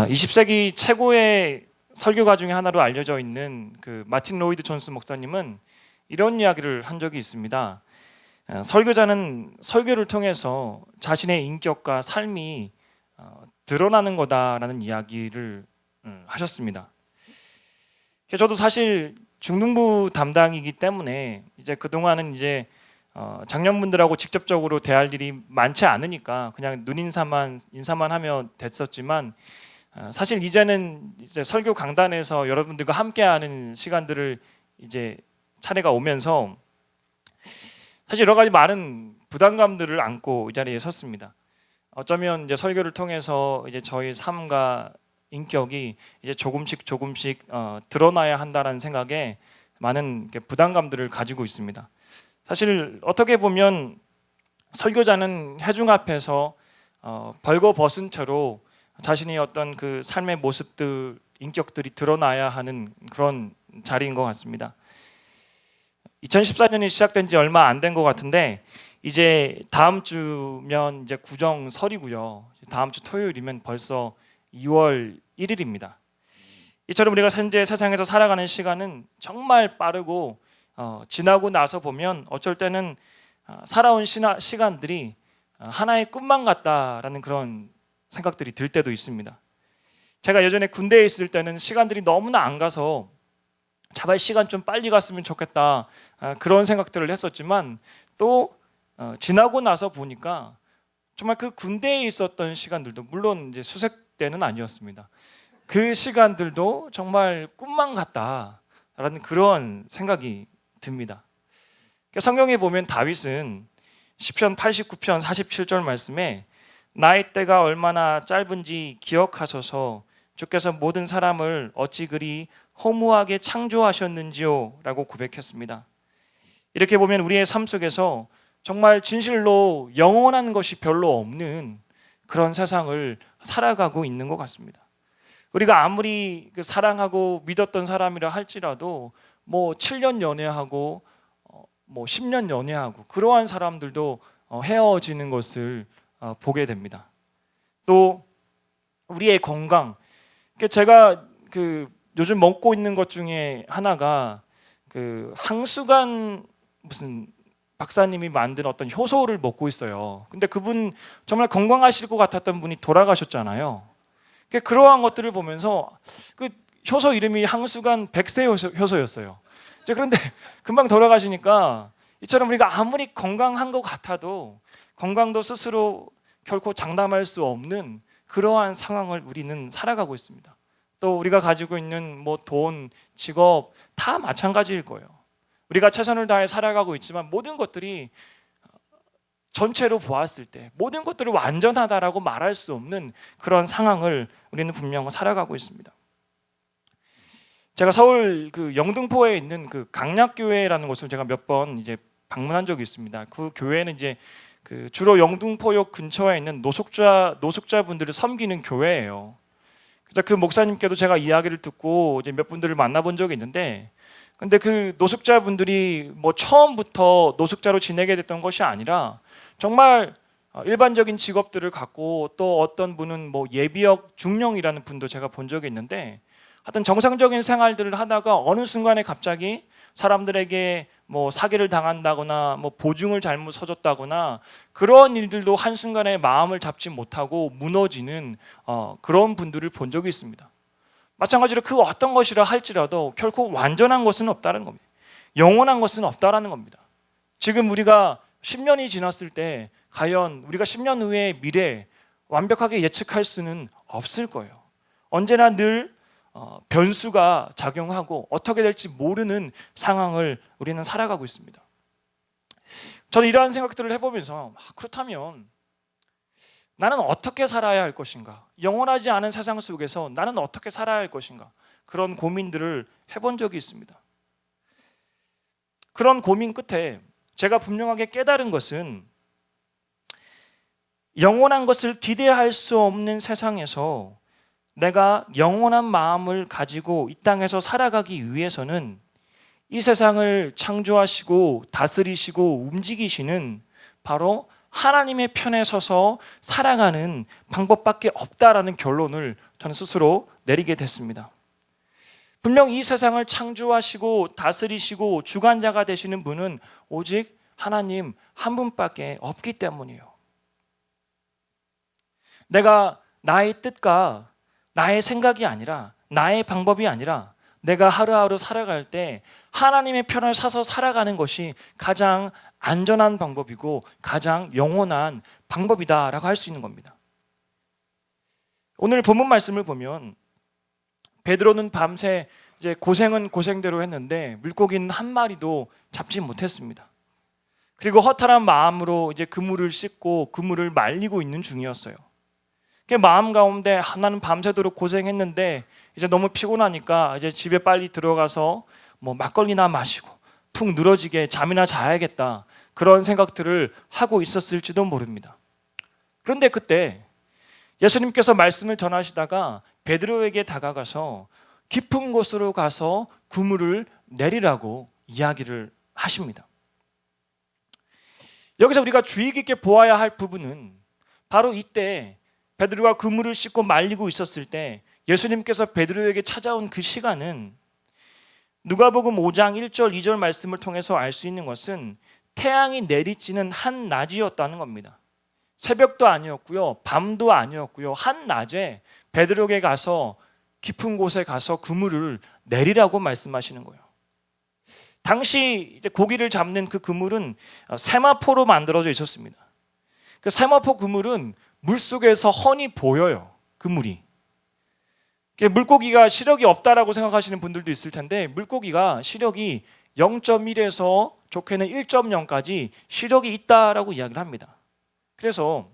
20세기 최고의 설교가 중에 하나로 알려져 있는 그 마틴 로이드 존스 목사님은 이런 이야기를 한 적이 있습니다. 설교자는 설교를 통해서 자신의 인격과 삶이 드러나는 거다라는 이야기를 하셨습니다. 저도 사실 중등부 담당이기 때문에 이제 그동안은 이제 장년분들하고 직접적으로 대할 일이 많지 않으니까 그냥 인사만 하면 됐었지만, 사실 이제는 이제 설교 강단에서 여러분들과 함께하는 시간들을 이제 차례가 오면서 사실 여러 가지 많은 부담감들을 안고 이 자리에 섰습니다. 어쩌면 이제 설교를 통해서 이제 저희 삶과 인격이 이제 조금씩 드러나야 한다라는 생각에 많은 부담감들을 가지고 있습니다. 사실 어떻게 보면 설교자는 회중 앞에서 벌거벗은 채로 자신의 어떤 그 삶의 모습들, 인격들이 드러나야 하는 그런 자리인 것 같습니다. 2014년이 시작된 지 얼마 안 된 것 같은데 이제 다음 주면 이제 구정설이고요. 다음 주 토요일이면 벌써 2월 1일입니다. 이처럼 우리가 현재 세상에서 살아가는 시간은 정말 빠르고 지나고 나서 보면 어쩔 때는 살아온 시간들이 하나의 꿈만 같다라는 그런 생각들이 들 때도 있습니다. 제가 예전에 군대에 있을 때는 시간들이 너무나 안 가서 제발 시간 좀 빨리 갔으면 좋겠다, 그런 생각들을 했었지만 또 지나고 나서 보니까 정말 그 군대에 있었던 시간들도, 물론 이제 수색 때는 아니었습니다. 그 시간들도 정말 꿈만 같다라는 그런 생각이 듭니다. 성경에 보면 다윗은 시편 89편 47절 말씀에 나의 때가 얼마나 짧은지 기억하소서, 주께서 모든 사람을 어찌 그리 허무하게 창조하셨는지요 라고 고백했습니다. 이렇게 보면 우리의 삶 속에서 정말 진실로 영원한 것이 별로 없는 그런 세상을 살아가고 있는 것 같습니다. 우리가 아무리 사랑하고 믿었던 사람이라 할지라도 7년 연애하고 10년 연애하고 그러한 사람들도 헤어지는 것을 보게 됩니다. 또 우리의 건강, 제가 요즘 먹고 있는 것 중에 하나가 항수관 무슨 박사님이 만든 어떤 효소를 먹고 있어요. 근데 그분 정말 건강하실 것 같았던 분이 돌아가셨잖아요. 그러한 것들을 보면서 그 효소 이름이 항수관 백세 효소였어요. 그런데 금방 돌아가시니까 이처럼 우리가 아무리 건강한 것 같아도 건강도 스스로 결코 장담할 수 없는 그러한 상황을 우리는 살아가고 있습니다. 또 우리가 가지고 있는 돈, 직업 다 마찬가지일 거예요. 우리가 최선을 다해 살아가고 있지만 모든 것들이 전체로 보았을 때 모든 것들이 완전하다라고 말할 수 없는 그런 상황을 우리는 분명 살아가고 있습니다. 제가 서울 영등포에 있는 강약교회라는 곳을 제가 몇 번 이제 방문한 적이 있습니다. 그 교회는 이제 주로 영등포역 근처에 있는 노숙자분들을 섬기는 교회예요. 그래서 그 목사님께도 제가 이야기를 듣고 이제 몇 분들을 만나본 적이 있는데, 근데 그 노숙자분들이 처음부터 노숙자로 지내게 됐던 것이 아니라 정말 일반적인 직업들을 갖고, 또 어떤 분은 예비역 중령이라는 분도 제가 본 적이 있는데, 하여튼 정상적인 생활들을 하다가 어느 순간에 갑자기 사람들에게 사기를 당한다거나 보증을 잘못 서줬다거나 그런 일들도 한순간에 마음을 잡지 못하고 무너지는 그런 분들을 본 적이 있습니다. 마찬가지로 그 어떤 것이라 할지라도 결코 완전한 것은 없다는 겁니다. 영원한 것은 없다라는 겁니다. 지금 우리가 10년이 지났을 때 과연 우리가 10년 후의 미래 완벽하게 예측할 수는 없을 거예요. 언제나 늘 변수가 작용하고 어떻게 될지 모르는 상황을 우리는 살아가고 있습니다. 저는 이러한 생각들을 해보면서 그렇다면 나는 어떻게 살아야 할 것인가? 영원하지 않은 세상 속에서 나는 어떻게 살아야 할 것인가? 그런 고민들을 해본 적이 있습니다. 그런 고민 끝에 제가 분명하게 깨달은 것은 영원한 것을 기대할 수 없는 세상에서 내가 영원한 마음을 가지고 이 땅에서 살아가기 위해서는 이 세상을 창조하시고 다스리시고 움직이시는 바로 하나님의 편에 서서 살아가는 방법밖에 없다라는 결론을 저는 스스로 내리게 됐습니다. 분명 이 세상을 창조하시고 다스리시고 주관자가 되시는 분은 오직 하나님 한 분밖에 없기 때문이에요. 내가 나의 뜻과 나의 생각이 아니라, 나의 방법이 아니라 내가 하루하루 살아갈 때 하나님의 편을 사서 살아가는 것이 가장 안전한 방법이고 가장 영원한 방법이다라고 할 수 있는 겁니다. 오늘 본문 말씀을 보면 베드로는 밤새 이제 고생은 고생대로 했는데 물고기는 한 마리도 잡지 못했습니다. 그리고 허탈한 마음으로 이제 그물을 씻고 그물을 말리고 있는 중이었어요. 그 마음 가운데 나는 밤새도록 고생했는데 이제 너무 피곤하니까 이제 집에 빨리 들어가서 뭐 막걸리나 마시고 푹 늘어지게 잠이나 자야겠다, 그런 생각들을 하고 있었을지도 모릅니다. 그런데 그때 예수님께서 말씀을 전하시다가 베드로에게 다가가서 깊은 곳으로 가서 그물을 내리라고 이야기를 하십니다. 여기서 우리가 주의 깊게 보아야 할 부분은 바로 이때 베드로가 그물을 씻고 말리고 있었을 때 예수님께서 베드로에게 찾아온 그 시간은 누가복음 5장 1절 2절 말씀을 통해서 알 수 있는 것은 태양이 내리쬐는 한낮이었다는 겁니다. 새벽도 아니었고요, 밤도 아니었고요, 한낮에 베드로에게 가서 깊은 곳에 가서 그물을 내리라고 말씀하시는 거예요. 당시 이제 고기를 잡는 그 그물은 세마포로 만들어져 있었습니다. 그 세마포 그물은 물속에서 훤히 보여요. 그물이. 물고기가 시력이 없다라고 생각하시는 분들도 있을 텐데, 물고기가 시력이 0.1에서 좋게는 1.0까지 시력이 있다라고 이야기를 합니다. 그래서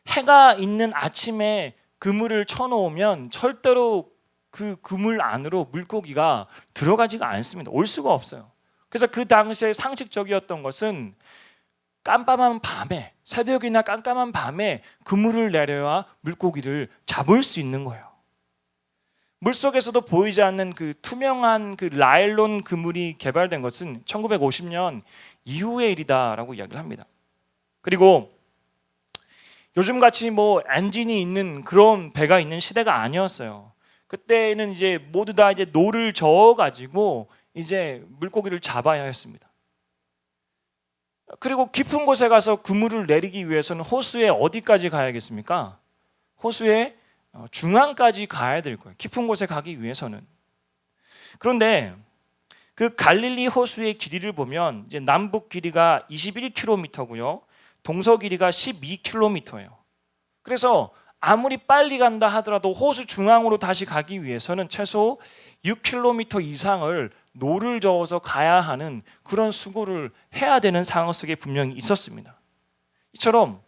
해가 있는 아침에 그물을 쳐놓으면 절대로 그 그물 안으로 물고기가 들어가지가 않습니다. 올 수가 없어요. 그래서 그 당시에 상식적이었던 것은 깜깜한 밤에, 새벽이나 깜깜한 밤에 그물을 내려야 물고기를 잡을 수 있는 거예요. 물속에서도 보이지 않는 그 투명한 그 나일론 그물이 개발된 것은 1950년 이후의 일이다라고 이야기를 합니다. 그리고 요즘같이 뭐 엔진이 있는 그런 배가 있는 시대가 아니었어요. 그때는 이제 모두 다 이제 노를 저어가지고 이제 물고기를 잡아야 했습니다. 그리고 깊은 곳에 가서 그물을 내리기 위해서는 호수에 어디까지 가야겠습니까? 호수의 중앙까지 가야 될 거예요. 깊은 곳에 가기 위해서는. 그런데 그 갈릴리 호수의 길이를 보면 이제 남북 길이가 21km고요. 동서 길이가 12km예요. 그래서 아무리 빨리 간다 하더라도 호수 중앙으로 다시 가기 위해서는 최소 6km 이상을 노를 저어서 가야 하는 그런 수고를 해야 되는 상황 속에 분명히 있었습니다. 이처럼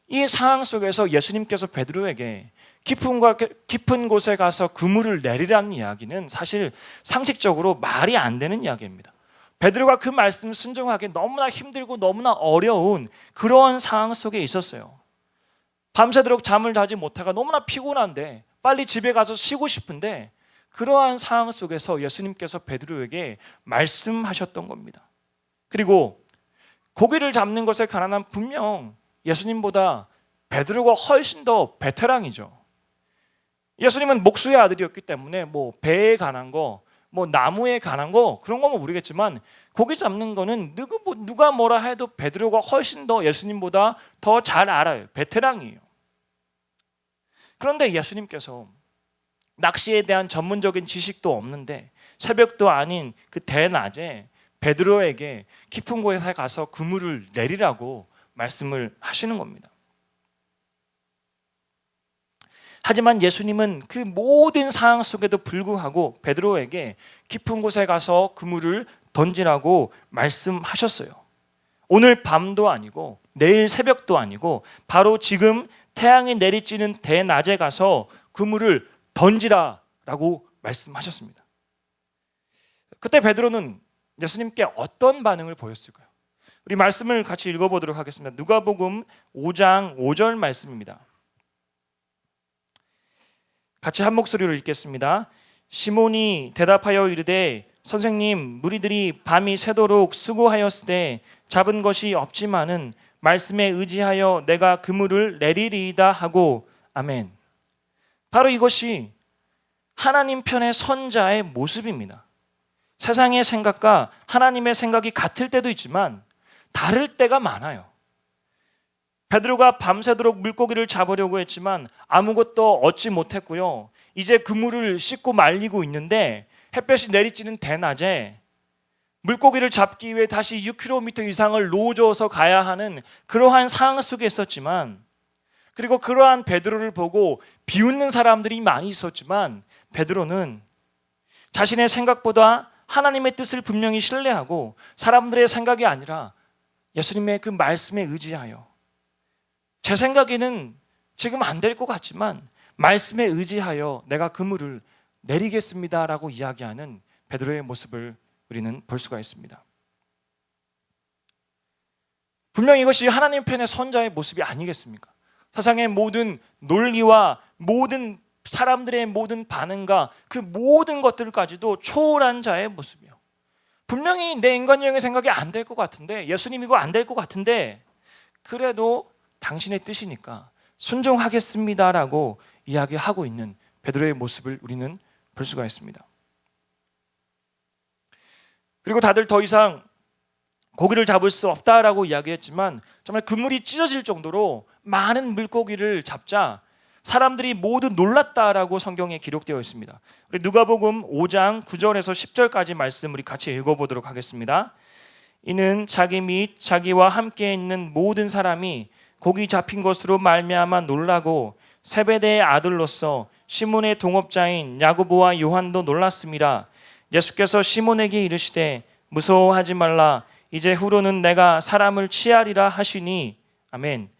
이 상황 속에서 예수님께서 베드로에게 깊은 곳에 가서 그물을 내리라는 이야기는 사실 상식적으로 말이 안 되는 이야기입니다. 베드로가 그 말씀을 순종하기 너무나 힘들고 너무나 어려운 그런 상황 속에 있었어요. 밤새도록 잠을 자지 못하고 너무나 피곤한데 빨리 집에 가서 쉬고 싶은데, 그러한 상황 속에서 예수님께서 베드로에게 말씀하셨던 겁니다. 그리고 고기를 잡는 것에 관한 분명 예수님보다 베드로가 훨씬 더 베테랑이죠. 예수님은 목수의 아들이었기 때문에 뭐 배에 관한 거, 뭐 나무에 관한 거 그런 거면 모르겠지만 고기 잡는 거는 누가 뭐라 해도 베드로가 훨씬 더 예수님보다 더 잘 알아요. 베테랑이에요. 그런데 예수님께서 낚시에 대한 전문적인 지식도 없는데 새벽도 아닌 그 대낮에 베드로에게 깊은 곳에 가서 그물을 내리라고 말씀을 하시는 겁니다. 하지만 예수님은 그 모든 상황 속에도 불구하고 베드로에게 깊은 곳에 가서 그물을 던지라고 말씀하셨어요. 오늘 밤도 아니고 내일 새벽도 아니고 바로 지금 태양이 내리쬐는 대낮에 가서 그물을 던지라라고 말씀하셨습니다. 그때 베드로는 예수님께 어떤 반응을 보였을까요? 우리 말씀을 같이 읽어보도록 하겠습니다. 누가복음 5장 5절 말씀입니다. 같이 한 목소리로 읽겠습니다. 시몬이 대답하여 이르되 선생님, 무리들이 밤이 새도록 수고하였으되 잡은 것이 없지만은 말씀에 의지하여 내가 그물을 내리리이다 하고 아멘. 바로 이것이 하나님 편의 선자의 모습입니다. 세상의 생각과 하나님의 생각이 같을 때도 있지만 다를 때가 많아요. 베드로가 밤새도록 물고기를 잡으려고 했지만 아무것도 얻지 못했고요. 이제 그물을 씻고 말리고 있는데 햇볕이 내리쬐는 대낮에 물고기를 잡기 위해 다시 6km 이상을 노져서 가야 하는 그러한 상황 속에 있었지만, 그리고 그러한 베드로를 보고 비웃는 사람들이 많이 있었지만 베드로는 자신의 생각보다 하나님의 뜻을 분명히 신뢰하고 사람들의 생각이 아니라 예수님의 그 말씀에 의지하여, 제 생각에는 지금 안 될 것 같지만 말씀에 의지하여 내가 그물을 내리겠습니다라고 이야기하는 베드로의 모습을 우리는 볼 수가 있습니다. 분명히 이것이 하나님 편의 선자의 모습이 아니겠습니까? 세상의 모든 논리와 모든 사람들의 모든 반응과 그 모든 것들까지도 초월한 자의 모습이요. 분명히 내 인간적인 생각이 안 될 것 같은데, 예수님이고 안 될 것 같은데, 그래도 당신의 뜻이니까 순종하겠습니다라고 이야기하고 있는 베드로의 모습을 우리는 볼 수가 있습니다. 그리고 다들 더 이상 고기를 잡을 수 없다라고 이야기했지만 정말 그물이 찢어질 정도로 많은 물고기를 잡자 사람들이 모두 놀랐다라고 성경에 기록되어 있습니다. 우리 누가복음 5장 9절에서 10절까지 말씀 우리 같이 읽어보도록 하겠습니다. 이는 자기 및 자기와 함께 있는 모든 사람이 고기 잡힌 것으로 말미암아 놀라고 세베대의 아들로서 시몬의 동업자인 야고보와 요한도 놀랐습니다. 예수께서 시몬에게 이르시되 무서워하지 말라. 이제 후로는 내가 사람을 취하리라 하시니 아멘.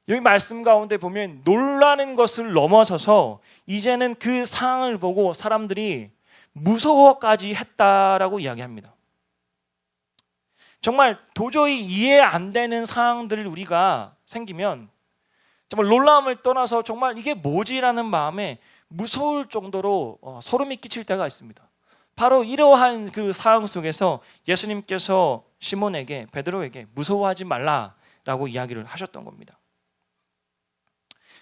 여기 말씀 가운데 보면 놀라는 것을 넘어서서 이제는 그 상황을 보고 사람들이 무서워까지 했다라고 이야기합니다. 정말 도저히 이해 안 되는 상황들을 우리가 생기면 정말 놀라움을 떠나서 정말 이게 뭐지라는 마음에 무서울 정도로 소름이 끼칠 때가 있습니다. 바로 이러한 그 상황 속에서 예수님께서 시몬에게, 베드로에게 무서워하지 말라라고 이야기를 하셨던 겁니다.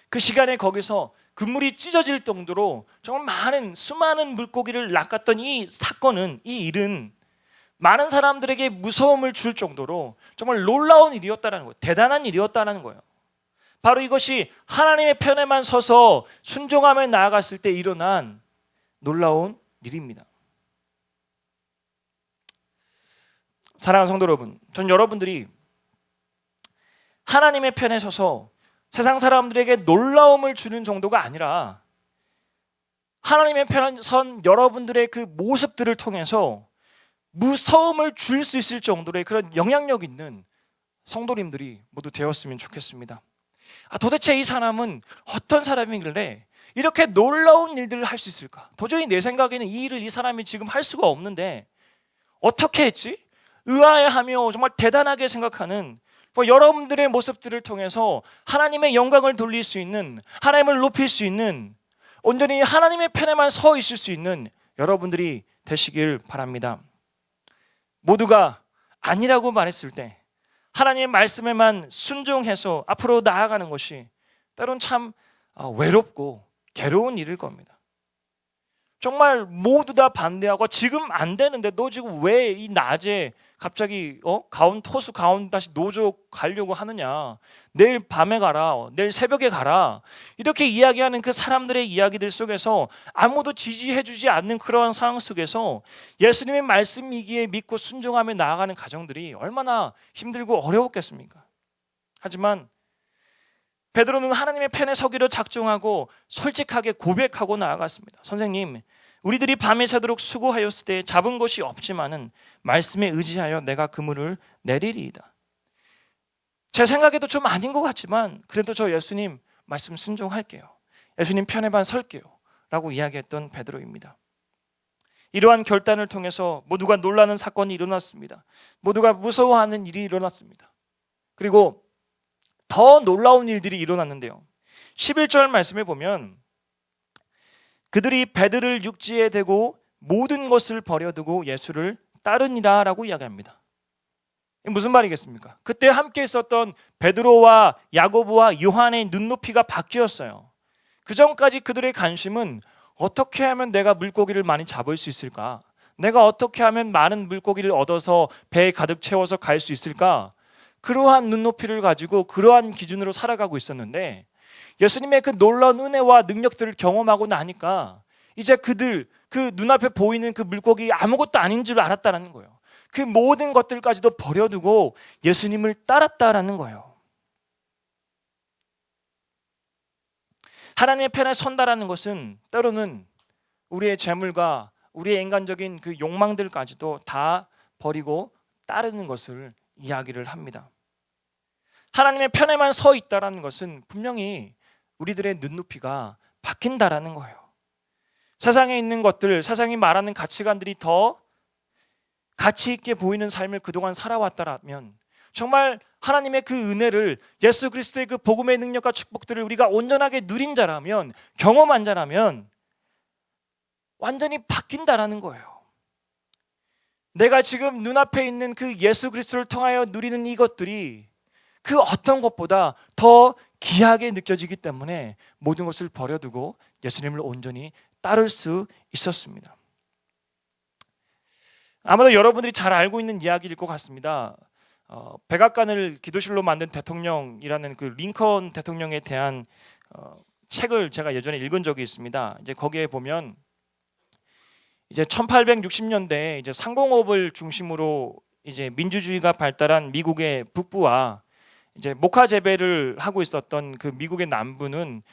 그 시간에 거기서 그물이 찢어질 정도로 정말 많은 수많은 물고기를 낚았던 이 사건은, 이 일은 많은 사람들에게 무서움을 줄 정도로 정말 놀라운 일이었다는 거예요. 대단한 일이었다는 거예요. 바로 이것이 하나님의 편에만 서서 순종하며 나아갔을 때 일어난 놀라운 일입니다. 사랑하는 성도 여러분, 전 여러분들이 하나님의 편에 서서 세상 사람들에게 놀라움을 주는 정도가 아니라 하나님의 편에 선 여러분들의 그 모습들을 통해서 무서움을 줄 수 있을 정도의 그런 영향력 있는 성도님들이 모두 되었으면 좋겠습니다. 도대체 이 사람은 어떤 사람이길래 이렇게 놀라운 일들을 할 수 있을까? 도저히 내 생각에는 이 일을 이 사람이 지금 할 수가 없는데 어떻게 했지? 의아해하며 정말 대단하게 생각하는 여러분들의 모습들을 통해서 하나님의 영광을 돌릴 수 있는, 하나님을 높일 수 있는, 온전히 하나님의 편에만 서 있을 수 있는 여러분들이 되시길 바랍니다. 모두가 아니라고 말했을 때 하나님의 말씀에만 순종해서 앞으로 나아가는 것이 때론 참 외롭고 괴로운 일일 겁니다. 정말 모두 다 반대하고 지금 안 되는데 너 지금 왜 이 낮에 갑자기 토수 가운 다시 노조 가려고 하느냐, 내일 밤에 가라, 내일 새벽에 가라, 이렇게 이야기하는 그 사람들의 이야기들 속에서 아무도 지지해주지 않는 그러한 상황 속에서 예수님의 말씀이기에 믿고 순종하며 나아가는 가정들이 얼마나 힘들고 어려웠겠습니까? 하지만 베드로는 하나님의 편에 서기로 작정하고 솔직하게 고백하고 나아갔습니다. 선생님, 우리들이 밤에 새도록 수고하였을 때 잡은 것이 없지만은 말씀에 의지하여 내가 그물을 내리리이다. 제 생각에도 좀 아닌 것 같지만 그래도 저 예수님 말씀 순종할게요. 예수님 편에만 설게요 라고 이야기했던 베드로입니다. 이러한 결단을 통해서 모두가 놀라는 사건이 일어났습니다. 모두가 무서워하는 일이 일어났습니다. 그리고 더 놀라운 일들이 일어났는데요, 11절 말씀에 보면 그들이 배들을 육지에 대고 모든 것을 버려두고 예수를 따르니라 라고 이야기합니다. 무슨 말이겠습니까? 그때 함께 있었던 베드로와 야고보와 요한의 눈높이가 바뀌었어요. 그 전까지 그들의 관심은 어떻게 하면 내가 물고기를 많이 잡을 수 있을까? 내가 어떻게 하면 많은 물고기를 얻어서 배에 가득 채워서 갈 수 있을까? 그러한 눈높이를 가지고 그러한 기준으로 살아가고 있었는데 예수님의 그 놀라운 은혜와 능력들을 경험하고 나니까 이제 그들 그 눈앞에 보이는 그 물고기 아무것도 아닌 줄 알았다는 거예요. 그 모든 것들까지도 버려두고 예수님을 따랐다라는 거예요. 하나님의 편에 선다라는 것은 때로는 우리의 재물과 우리의 인간적인 그 욕망들까지도 다 버리고 따르는 것을 이야기를 합니다. 하나님의 편에만 서 있다라는 것은 분명히 우리들의 눈높이가 바뀐다라는 거예요. 세상에 있는 것들, 세상이 말하는 가치관들이 더 가치 있게 보이는 삶을 그동안 살아왔다라면 정말 하나님의 그 은혜를, 예수 그리스도의 그 복음의 능력과 축복들을 우리가 온전하게 누린 자라면, 경험한 자라면 완전히 바뀐다라는 거예요. 내가 지금 눈앞에 있는 그 예수 그리스도를 통하여 누리는 이것들이 그 어떤 것보다 더 귀하게 느껴지기 때문에 모든 것을 버려두고 예수님을 온전히 따를 수 있었습니다. 아마도 여러분들이 잘 알고 있는 이야기일 것 같습니다. 백악관을 기도실로 만든 대통령이라는 그 링컨 대통령에 대한 책을 제가 예전에 읽은 적이 있습니다. 이제 거기에 보면 이제 1860년대 이제 상공업을 중심으로 이제 민주주의가 발달한 미국의 북부와 이제 목화 재배를 하고 있었던 그 미국의 남부는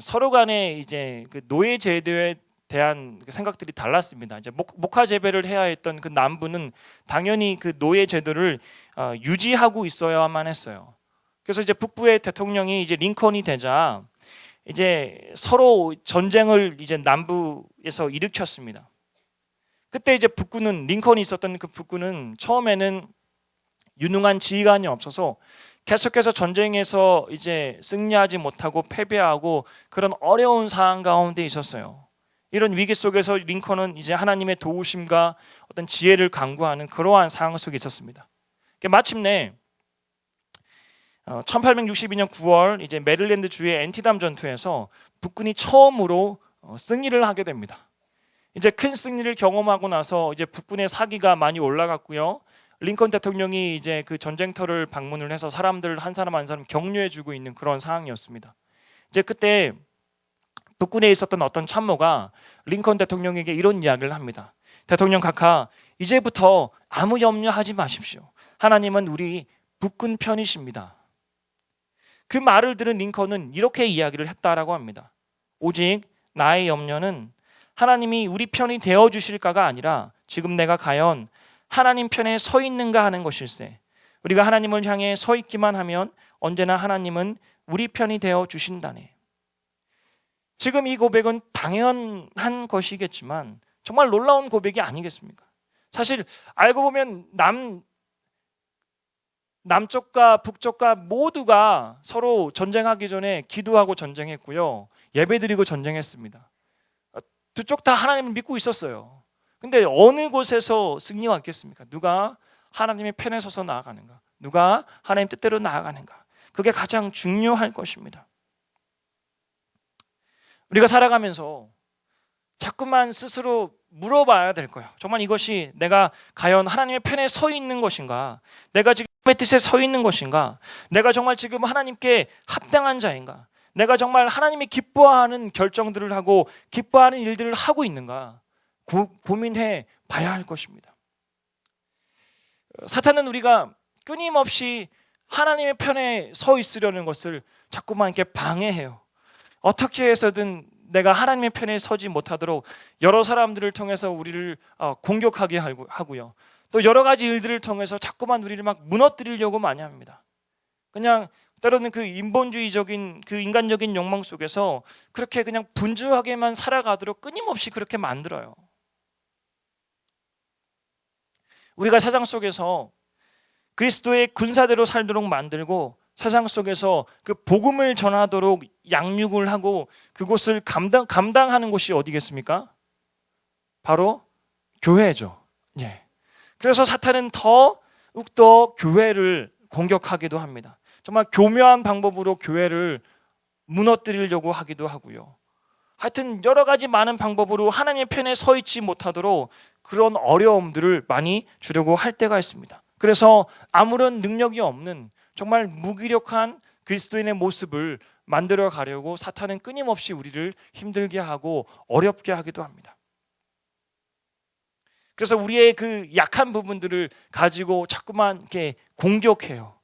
서로 간에 이제 그 노예 제도에 대한 생각들이 달랐습니다. 이제 목화 재배를 해야 했던 그 남부는 당연히 그 노예 제도를 유지하고 있어야만 했어요. 그래서 이제 북부의 대통령이 이제 링컨이 되자 이제 서로 전쟁을 이제 남부에서 일으켰습니다. 그때 이제 북부는, 링컨이 있었던 그 북부는 처음에는 유능한 지휘관이 없어서 계속해서 전쟁에서 이제 승리하지 못하고 패배하고 그런 어려운 상황 가운데 있었어요. 이런 위기 속에서 링컨은 이제 하나님의 도우심과 어떤 지혜를 강구하는 그러한 상황 속에 있었습니다. 마침내 1862년 9월 이제 메릴랜드 주의 엔티담 전투에서 북군이 처음으로 승리를 하게 됩니다. 이제 큰 승리를 경험하고 나서 이제 북군의 사기가 많이 올라갔고요. 링컨 대통령이 이제 그 전쟁터를 방문을 해서 사람들 한 사람 한 사람 격려해주고 있는 그런 상황이었습니다. 이제 그때 북군에 있었던 어떤 참모가 링컨 대통령에게 이런 이야기를 합니다. 대통령 카카, 이제부터 아무 염려하지 마십시오. 하나님은 우리 북군 편이십니다. 그 말을 들은 링컨은 이렇게 이야기를 했다라고 합니다. 오직 나의 염려는 하나님이 우리 편이 되어주실까가 아니라 지금 내가 과연 하나님 편에 서 있는가 하는 것일세. 우리가 하나님을 향해 서 있기만 하면 언제나 하나님은 우리 편이 되어주신다네. 지금 이 고백은 당연한 것이겠지만 정말 놀라운 고백이 아니겠습니까? 사실 알고 보면 남쪽과 북쪽과 모두가 서로 전쟁하기 전에 기도하고 전쟁했고요. 예배드리고 전쟁했습니다. 두 쪽 다 하나님을 믿고 있었어요. 근데 어느 곳에서 승리가 있겠습니까? 누가 하나님의 편에 서서 나아가는가? 누가 하나님 뜻대로 나아가는가? 그게 가장 중요할 것입니다. 우리가 살아가면서 자꾸만 스스로 물어봐야 될 거예요. 정말 이것이 내가 과연 하나님의 편에 서 있는 것인가? 내가 지금 하나님의 뜻에 서 있는 것인가? 내가 정말 지금 하나님께 합당한 자인가? 내가 정말 하나님이 기뻐하는 결정들을 하고 기뻐하는 일들을 하고 있는가? 고민해 봐야 할 것입니다. 사탄은 우리가 끊임없이 하나님의 편에 서 있으려는 것을 자꾸만 이렇게 방해해요. 어떻게 해서든 내가 하나님의 편에 서지 못하도록 여러 사람들을 통해서 우리를 공격하게 하고요. 또 여러 가지 일들을 통해서 자꾸만 우리를 막 무너뜨리려고 많이 합니다. 그냥 때로는 그 인본주의적인 그 인간적인 욕망 속에서 그렇게 그냥 분주하게만 살아가도록 끊임없이 그렇게 만들어요. 우리가 세상 속에서 그리스도의 군사대로 살도록 만들고 세상 속에서 그 복음을 전하도록 양육을 하고 그곳을 감당하는 곳이 어디겠습니까? 바로 교회죠. 예. 그래서 사탄은 더 더욱 교회를 공격하기도 합니다. 정말 교묘한 방법으로 교회를 무너뜨리려고 하기도 하고요. 하여튼 여러 가지 많은 방법으로 하나님의 편에 서 있지 못하도록 그런 어려움들을 많이 주려고 할 때가 있습니다. 그래서 아무런 능력이 없는 정말 무기력한 그리스도인의 모습을 만들어 가려고 사탄은 끊임없이 우리를 힘들게 하고 어렵게 하기도 합니다. 그래서 우리의 그 약한 부분들을 가지고 자꾸만 이렇게 공격해요.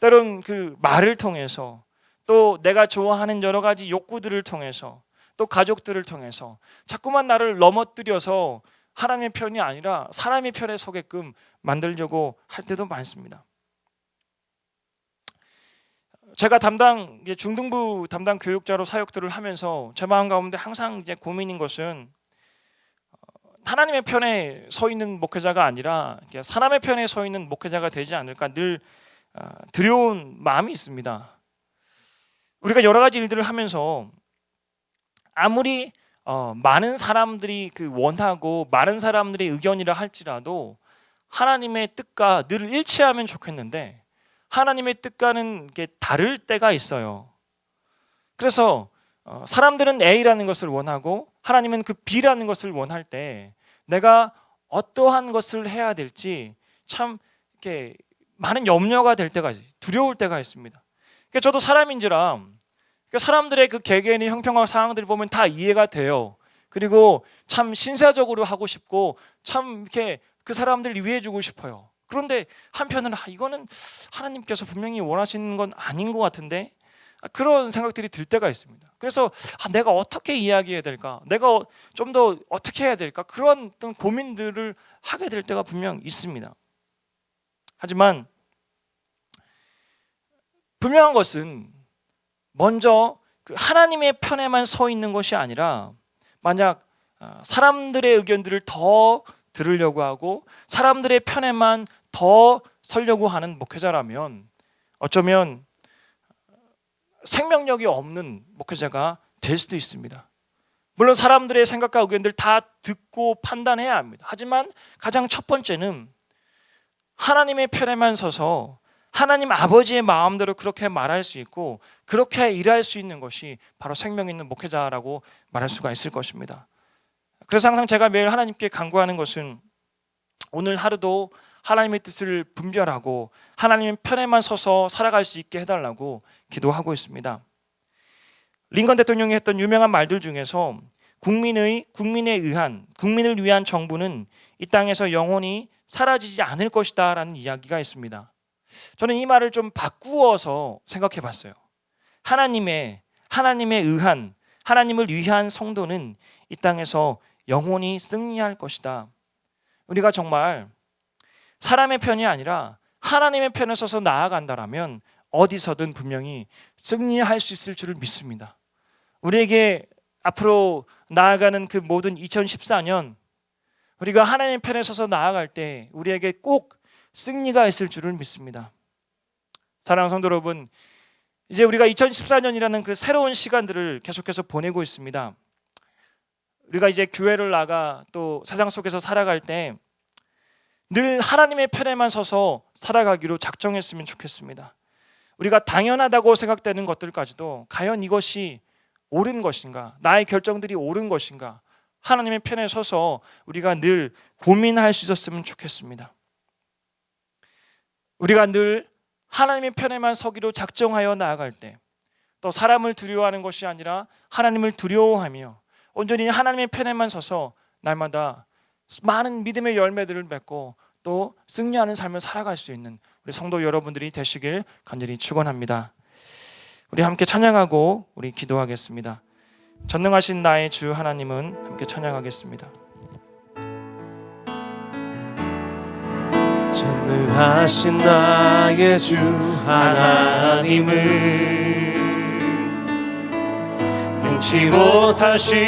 때론 그 말을 통해서, 또 내가 좋아하는 여러 가지 욕구들을 통해서, 또 가족들을 통해서 자꾸만 나를 넘어뜨려서 하나님의 편이 아니라 사람의 편에 서게끔 만들려고 할 때도 많습니다. 제가 중등부 담당 교육자로 사역들을 하면서 제 마음 가운데 항상 이제 고민인 것은 하나님의 편에 서 있는 목회자가 아니라 사람의 편에 서 있는 목회자가 되지 않을까 늘 두려운 마음이 있습니다. 우리가 여러 가지 일들을 하면서 아무리 많은 사람들이 원하고 많은 사람들의 의견이라 할지라도 하나님의 뜻과 늘 일치하면 좋겠는데 하나님의 뜻과는 다를 때가 있어요. 그래서 사람들은 A라는 것을 원하고 하나님은 그 B라는 것을 원할 때 내가 어떠한 것을 해야 될지 참 이렇게 많은 염려가 될 때가, 두려울 때가 있습니다. 그러니까 저도 사람인지라 사람들의 그 개개인의 형평과 상황들을 보면 다 이해가 돼요. 그리고 참 신사적으로 하고 싶고 참 이렇게 그 사람들을 위해주고 싶어요. 그런데 한편은 이거는 하나님께서 분명히 원하시는 건 아닌 것 같은데 그런 생각들이 들 때가 있습니다. 그래서 내가 어떻게 이야기해야 될까? 내가 좀 더 어떻게 해야 될까? 그런 어떤 고민들을 하게 될 때가 분명 있습니다. 하지만 분명한 것은 먼저 그 하나님의 편에만 서 있는 것이 아니라 만약 사람들의 의견들을 더 들으려고 하고 사람들의 편에만 더 서려고 하는 목회자라면 어쩌면 생명력이 없는 목회자가 될 수도 있습니다. 물론 사람들의 생각과 의견들 다 듣고 판단해야 합니다. 하지만 가장 첫 번째는 하나님의 편에만 서서 하나님 아버지의 마음대로 그렇게 말할 수 있고 그렇게 일할 수 있는 것이 바로 생명 있는 목회자라고 말할 수가 있을 것입니다. 그래서 항상 제가 매일 하나님께 간구하는 것은 오늘 하루도 하나님의 뜻을 분별하고 하나님의 편에만 서서 살아갈 수 있게 해달라고 기도하고 있습니다. 링컨 대통령이 했던 유명한 말들 중에서 국민을 위한 정부는 이 땅에서 영원히 사라지지 않을 것이다 라는 이야기가 있습니다. 저는 이 말을 좀 바꾸어서 생각해 봤어요. 하나님의 의한, 하나님을 위한 성도는 이 땅에서 영원히 승리할 것이다. 우리가 정말 사람의 편이 아니라 하나님의 편에 서서 나아간다라면 어디서든 분명히 승리할 수 있을 줄을 믿습니다. 우리에게 앞으로 나아가는 그 모든 2014년 우리가 하나님의 편에 서서 나아갈 때 우리에게 꼭 승리가 있을 줄을 믿습니다. 사랑하는 성도 여러분, 이제 우리가 2014년이라는 그 새로운 시간들을 계속해서 보내고 있습니다. 우리가 이제 교회를 나가 또 세상 속에서 살아갈 때 늘 하나님의 편에만 서서 살아가기로 작정했으면 좋겠습니다. 우리가 당연하다고 생각되는 것들까지도 과연 이것이 옳은 것인가? 나의 결정들이 옳은 것인가? 하나님의 편에 서서 우리가 늘 고민할 수 있었으면 좋겠습니다. 우리가 늘 하나님의 편에만 서기로 작정하여 나아갈 때 또 사람을 두려워하는 것이 아니라 하나님을 두려워하며 온전히 하나님의 편에만 서서 날마다 많은 믿음의 열매들을 맺고 또 승리하는 삶을 살아갈 수 있는 우리 성도 여러분들이 되시길 간절히 축원합니다. 우리 함께 찬양하고 우리 기도하겠습니다. 전능하신 나의 주 하나님은 함께 찬양하겠습니다. 전능하신 나의 주 하나님은 능치 못하실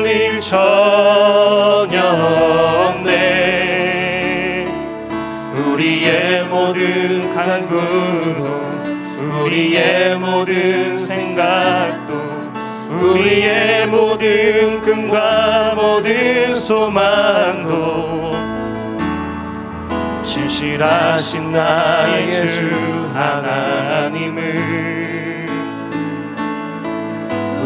일 전혀 없네. 우리의 모든 간구도 우리의 모든 생각도 우리의 모든 꿈과 모든 소망도 신실하신 나의 주 하나님은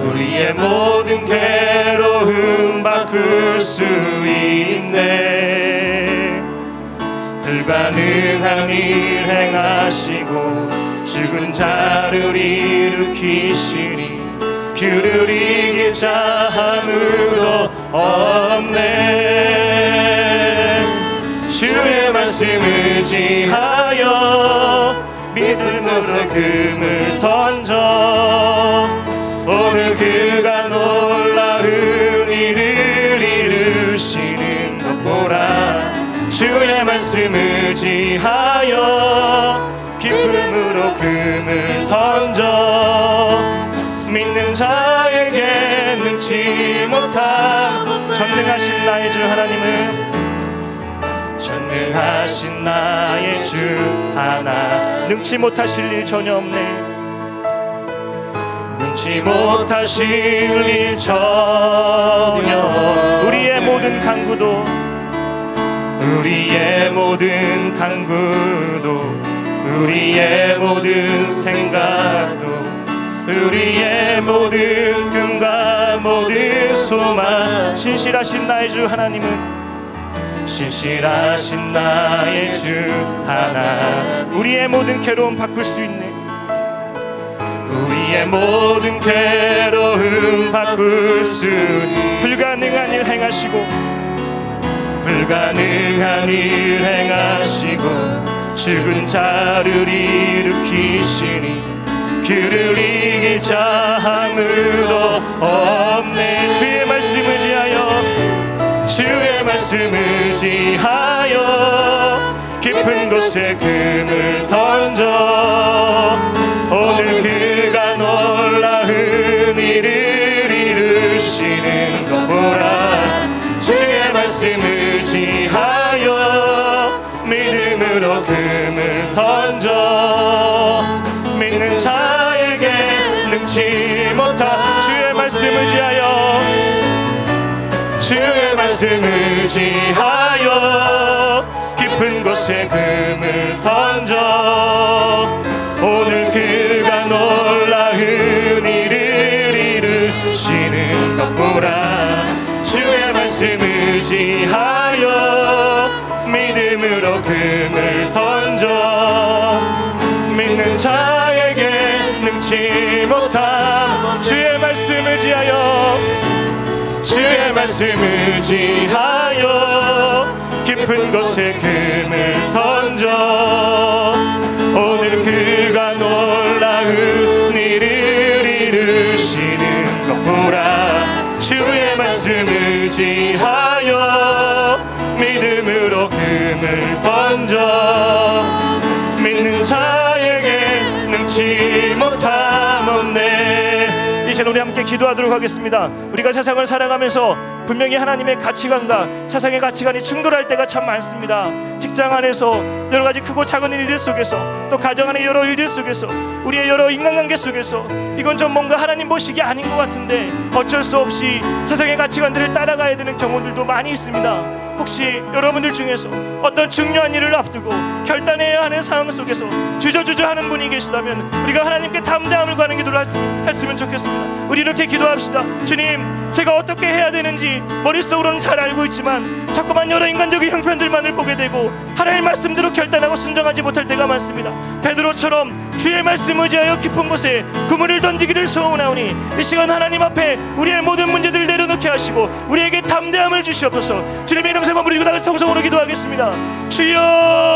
우리의 모든 괴로움 바꿀 수 있네. 불가능한 일 행하시고 죽은 자를 일으키시니 그를 이길 자 아무도 없네. 주의 말씀 의지하여 믿음으로 금을 던져 오늘 그가 놀라운 일을 이루시는 것 보라. 주의 말씀 의지하여 기쁨으로 금을 던져 믿는 자에게 능치 못함. 전능하신 나의 주 하나님은 전능하신 나의 주 하나 능치 못하실 일 전혀 없네. 능치 못하실 일 전혀. 우리의 모든 간구도 우리의 모든 간구도 우리의 모든 생각도 우리의 모든 꿈과 모든 소망. 신실하신 나의 주 하나님은 신실하신 나의 주 하나 우리의 모든 괴로움 바꿀 수 있네. 우리의 모든 괴로움 바꿀 수 불가능한 일 행하시고 불가능한 일 행하시고 죽은 자를 일으키시니 그를 이길 자 아무도 없네. 주의 말씀 의지하여 주의 말씀 의지하여 깊은 곳에 금을 던져 오늘 그가 놀라운 일을 이루시는 것 보라. 주의 말씀 의지하여 믿음으로 금을 던져 믿는 자에게 능치 못한. 주의 말씀 의지하여 주의 말씀 의지하여 깊은 곳에 금을 던져 오늘 그가 놀라운 일을 이루시는 것 보라. 주의 말씀 의지하여 믿음으로 금을 던져 믿는 자에게 능치 못함. 주의 말씀 의지하여 주의 말씀 의지하여 깊은 곳에 금을 던져 오늘 그가 놀라운 일을 이루시는 것 보라. 주의 말씀 의지하여 믿음으로 금을 던져 믿는 자에게 능치 못함 없네. 이 시간 우리 함께 기도하도록 하겠습니다. 우리가 세상을 살아가면서 분명히 하나님의 가치관과 세상의 가치관이 충돌할 때가 참 많습니다. 직장 안에서 여러 가지 크고 작은 일들 속에서 또 가정 안의 여러 일들 속에서 우리의 여러 인간관계 속에서 이건 좀 뭔가 하나님 보시기 아닌 것 같은데 어쩔 수 없이 세상의 가치관들을 따라가야 되는 경우들도 많이 있습니다. 혹시 여러분들 중에서 어떤 중요한 일을 앞두고 결단해야 하는 상황 속에서 주저주저하는 분이 계시다면 우리가 하나님께 담대함을 구하는 기도를 했으면 좋겠습니다. 우리 이렇게 기도합시다. 주님, 제가 어떻게 해야 되는지 머릿속으로는 잘 알고 있지만 자꾸만 여러 인간적인 형편들만을 보게 되고 하나님의 말씀대로 결단하고 순종하지 못할 때가 많습니다. 베드로처럼 주의 말씀 의지하여 깊은 곳에 그물을 던지기를 소원하오니 이 시간 하나님 앞에 우리의 모든 문제들을 내려놓게 하시고 우리에게 담대함을 주시옵소서. 주님의 이름 세번 부르고 나가서 통성으로 기도하겠습니다. 주여